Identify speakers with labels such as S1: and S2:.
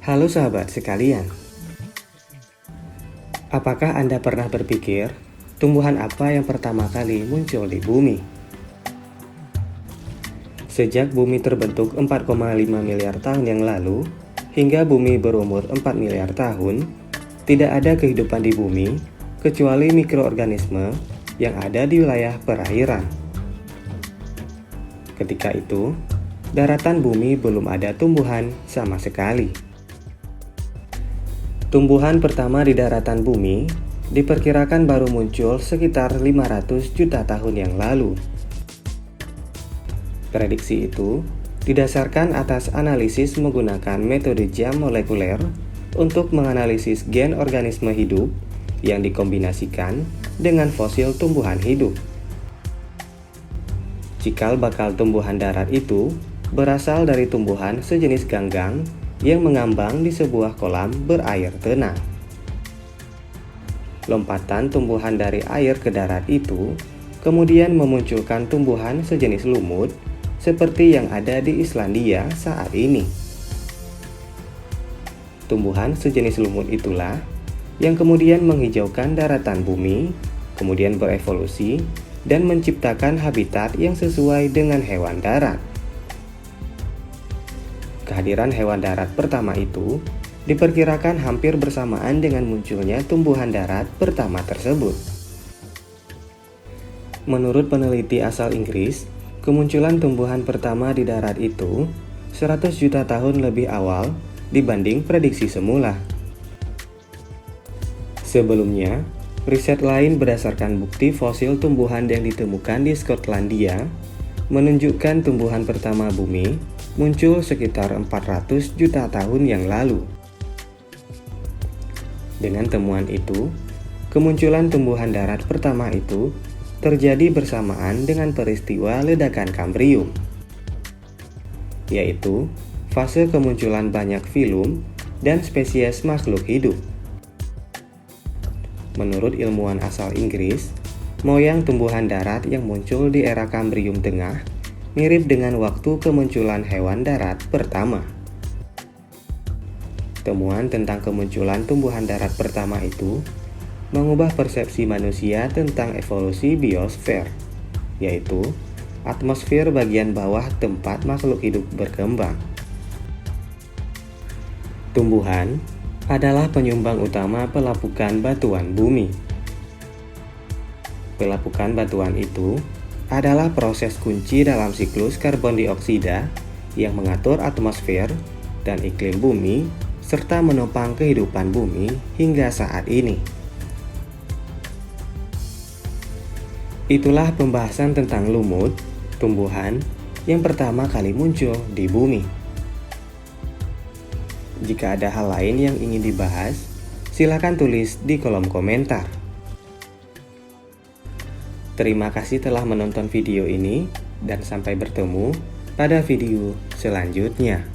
S1: Halo sahabat sekalian, apakah Anda pernah berpikir tumbuhan apa yang pertama kali muncul di bumi? Sejak bumi terbentuk 4,5 miliar tahun yang lalu, hingga bumi berumur 4 miliar tahun, tidak ada kehidupan di bumi kecuali mikroorganisme yang ada di wilayah perairan. Ketika itu, daratan bumi belum ada tumbuhan sama sekali. Tumbuhan pertama di daratan bumi diperkirakan baru muncul sekitar 500 juta tahun yang lalu. Prediksi itu didasarkan atas analisis menggunakan metode jam molekuler untuk menganalisis gen organisme hidup yang dikombinasikan dengan fosil tumbuhan hidup. Cikal bakal tumbuhan darat itu berasal dari tumbuhan sejenis ganggang yang mengambang di sebuah kolam berair tenang. Lompatan tumbuhan dari air ke darat itu kemudian memunculkan tumbuhan sejenis lumut seperti yang ada di Islandia saat ini. Tumbuhan sejenis lumut itulah yang kemudian menghijaukan daratan bumi, kemudian berevolusi dan menciptakan habitat yang sesuai dengan hewan darat. Kehadiran hewan darat pertama itu diperkirakan hampir bersamaan dengan munculnya tumbuhan darat pertama tersebut. Menurut peneliti asal Inggris, kemunculan tumbuhan pertama di darat itu 100 juta tahun lebih awal dibanding prediksi semula. Sebelumnya, riset lain berdasarkan bukti fosil tumbuhan yang ditemukan di Skotlandia menunjukkan tumbuhan pertama bumi muncul sekitar 400 juta tahun yang lalu. Dengan temuan itu, kemunculan tumbuhan darat pertama itu terjadi bersamaan dengan peristiwa ledakan Kambrium, yaitu fase kemunculan banyak filum dan spesies makhluk hidup. Menurut ilmuwan asal Inggris, moyang tumbuhan darat yang muncul di era Kambrium Tengah mirip dengan waktu kemunculan hewan darat pertama. Temuan tentang kemunculan tumbuhan darat pertama itu mengubah persepsi manusia tentang evolusi biosfer, yaitu atmosfer bagian bawah tempat makhluk hidup berkembang. Tumbuhan adalah penyumbang utama pelapukan batuan bumi. Pelapukan batuan itu adalah proses kunci dalam siklus karbon dioksida yang mengatur atmosfer dan iklim bumi serta menopang kehidupan bumi hingga saat ini. Itulah pembahasan tentang lumut, tumbuhan yang pertama kali muncul di bumi. Jika ada hal lain yang ingin dibahas, silakan tulis di kolom komentar. Terima kasih telah menonton video ini dan sampai bertemu pada video selanjutnya.